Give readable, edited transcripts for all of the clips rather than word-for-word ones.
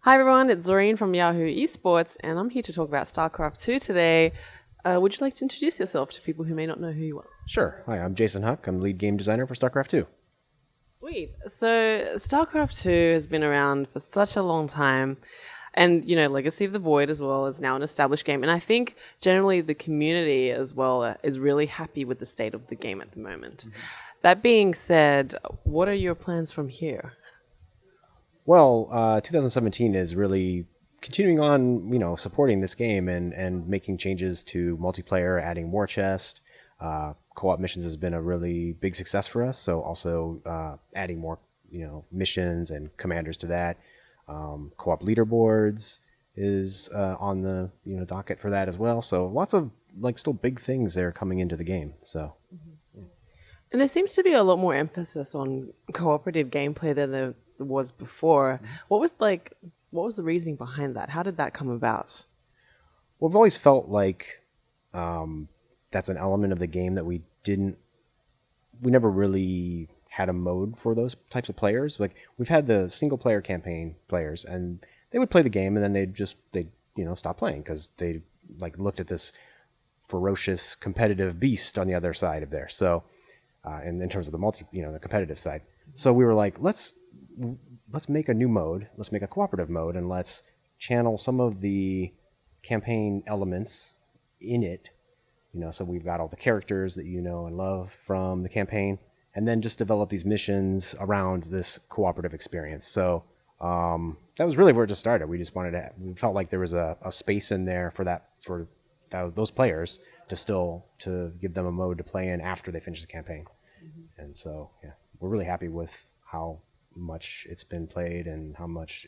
Hi everyone, it's Zorine from Yahoo Esports, and I'm here to talk about StarCraft 2 today. Would you like to introduce yourself to people who may not know who you are? Sure. Hi, I'm Jason Huck. I'm the lead game designer for StarCraft 2. Sweet. So, StarCraft 2 has been around for such a long time, and Legacy of the Void as well is now an established game, and I think generally the community as well is really happy with the state of the game at the moment. That being said, what are your plans from here? Well, 2017 is really continuing on, supporting this game and making changes to multiplayer, adding war chest. Co-op missions has been a really big success for us. So also adding more, missions and commanders to that. Co-op leaderboards is on the docket for that as well. So lots of still big things there coming into the game. So. And there seems to be a lot more emphasis on cooperative gameplay than there was before. What was the reasoning behind that? How did that come about? Well, I've always felt like that's an element of the game that we never really had a mode for those types of players. Like we've had the single player campaign players, and they would play the game, and then they'd stop playing because they looked at this ferocious competitive beast on the other side of there. So, in terms of the competitive side. So we were like, let's make a new mode. Let's make a cooperative mode, and let's channel some of the campaign elements in it. So we've got all the characters that you know and love from the campaign, and then just develop these missions around this cooperative experience. So that was really where it just started. We felt like there was a space in there for those players to give them a mode to play in after they finish the campaign. Mm-hmm. And so, yeah, we're really happy with how much it's been played and how much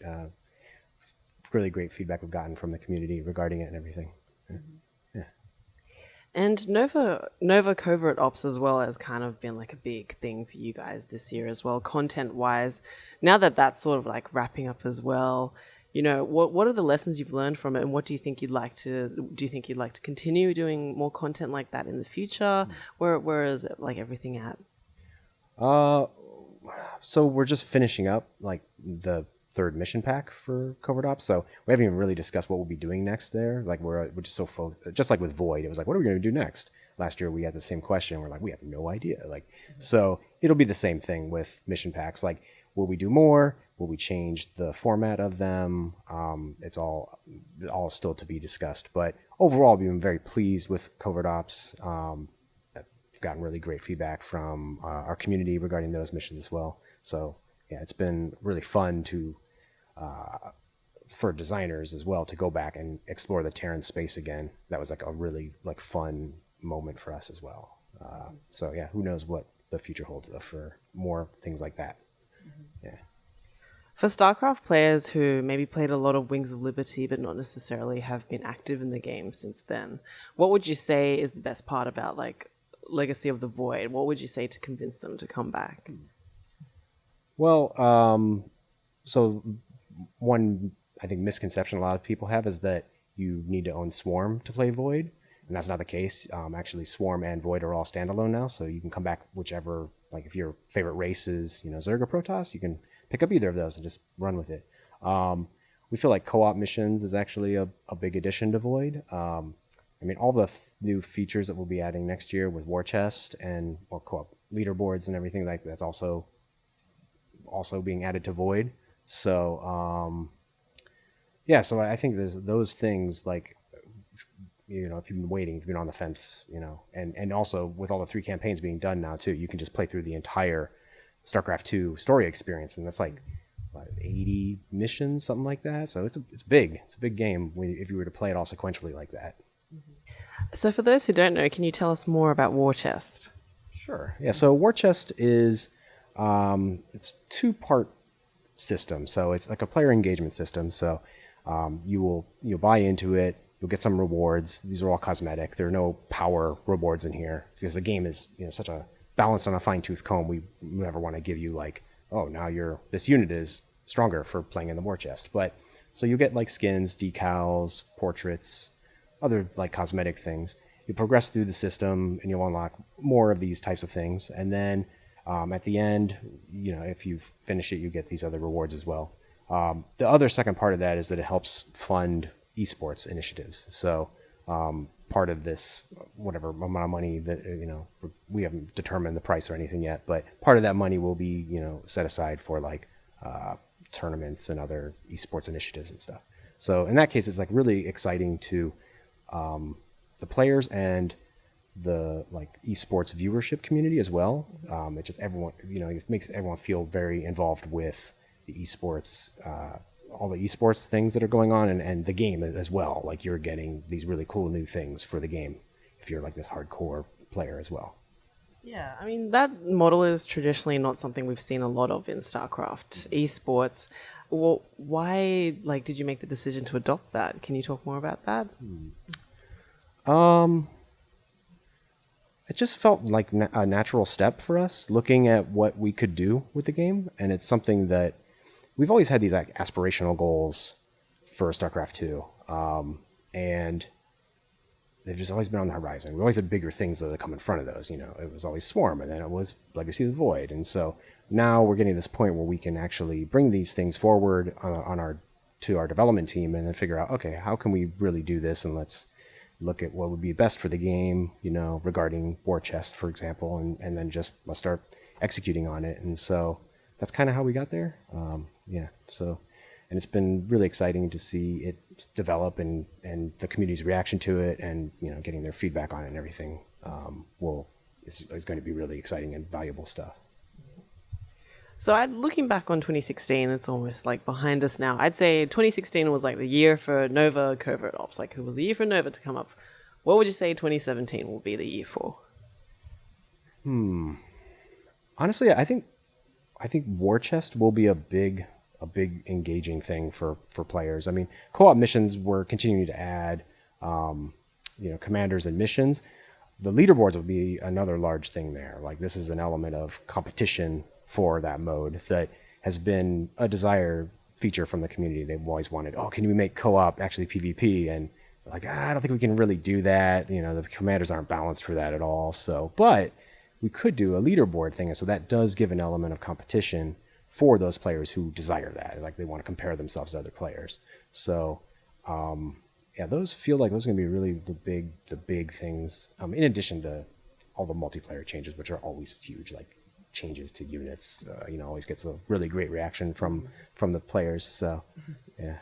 really great feedback we've gotten from the community regarding it and everything. Mm-hmm. Yeah. And Nova Covert Ops as well has kind of been like a big thing for you guys this year as well, content-wise. Now that that's sort of like wrapping up as well, what are the lessons you've learned from it, and what do you think you'd like to continue doing more content like that in the future? Where is it everything at? So we're just finishing up the third mission pack for Covert Ops, so we haven't even really discussed what we'll be doing next there. We're just so focused, just like with Void, it was like, what are we going to do next? Last year we had the same question, we're like, we have no idea. So it'll be the same thing with mission packs. Will we do more? Will we change the format of them? It's all still to be discussed. But overall, we've been very pleased with Covert Ops. We've gotten really great feedback from our community regarding those missions as well. So yeah, it's been really fun for designers as well to go back and explore the Terran space again. That was a really fun moment for us as well. So yeah, who knows what the future holds for more things like that. Yeah. For StarCraft players who maybe played a lot of Wings of Liberty but not necessarily have been active in the game since then, what would you say is the best part about Legacy of the Void? What would you say to convince them to come back? Well, so one, I think, misconception a lot of people have is that you need to own Swarm to play Void, and that's not the case. Actually, Swarm and Void are all standalone now, so you can come back whichever, if your favorite race is, Zerg or Protoss, you can pick up either of those and just run with it. We feel like co-op missions is actually a big addition to Void. All the new features that we'll be adding next year with War Chest and co-op leaderboards and everything that's also being added to Void. So so I think there's those things if you've been waiting, if you've been on the fence, and also with all the 3 campaigns being done now too, you can just play through the entire StarCraft 2 story experience, and that's 80 missions, something like that. So it's big. It's a big game if you were to play it all sequentially like that. So for those who don't know, can you tell us more about War Chest? Sure. Yeah. So War Chest is it's 2-part system. So it's like a player engagement system. So you'll buy into it. You'll get some rewards. These are all cosmetic. There are no power rewards in here because the game is such a balanced on a fine-tooth comb. We never want to give you now this unit is stronger for playing in the War Chest. But so you get skins, decals, portraits, other cosmetic things. You progress through the system and you'll unlock more of these types of things. And then at the end, if you finish it, you get these other rewards as well. The other second part of that is that it helps fund esports initiatives. So part of this, whatever amount of money that, we haven't determined the price or anything yet, but part of that money will be, set aside for like tournaments and other esports initiatives and stuff. So in that case, it's like really exciting to the players and the like esports viewership community as well. It just everyone, it makes everyone feel very involved with the esports, all the esports things that are going on, and the game as well. Like you're getting these really cool new things for the game if you're like this hardcore player as well. Yeah, I mean, that model is traditionally not something we've seen a lot of in StarCraft esports. Well, why, did you make the decision to adopt that? Can you talk more about that? It just felt like a natural step for us, looking at what we could do with the game, and it's something that we've always had these like aspirational goals for StarCraft 2, and they've just always been on the horizon. We always had bigger things that come in front of those. It was always Swarm, and then it was Legacy of the Void, and so now we're getting to this point where we can actually bring these things forward to our development team, and then figure out, okay, how can we really do this, and let's look at what would be best for the game, regarding War Chest, for example, and then just let's start executing on it. And so that's kind of how we got there. And it's been really exciting to see it develop and the community's reaction to it, and getting their feedback on it and everything is going to be really exciting and valuable stuff. So looking back on 2016, it's almost like behind us now. I'd say 2016 was like the year for Nova Covert Ops. Like, it was the year for Nova to come up. What would you say 2017 will be the year for? Honestly, I think War Chest will be a big engaging thing for players. I mean, co-op missions we're continuing to add, commanders and missions. The leaderboards will be another large thing there. Like, this is an element of competition for that mode that has been a desired feature from the community. They've always wanted, can we make co-op actually PvP? And like, I don't think we can really do that. The commanders aren't balanced for that at all. So, but we could do a leaderboard thing. And so that does give an element of competition for those players who desire that. Like, they want to compare themselves to other players. So, those feel like those are going to be really the big things. In addition to all the multiplayer changes, which are always huge, like changes to units, always gets a really great reaction from the players. So, yeah.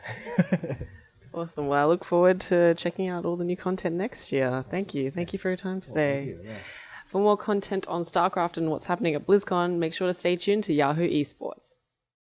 Awesome. Well, I look forward to checking out all the new content next year. Thank you. Thank you for your time today. Well, For more content on StarCraft and what's happening at BlizzCon, make sure to stay tuned to Yahoo Esports.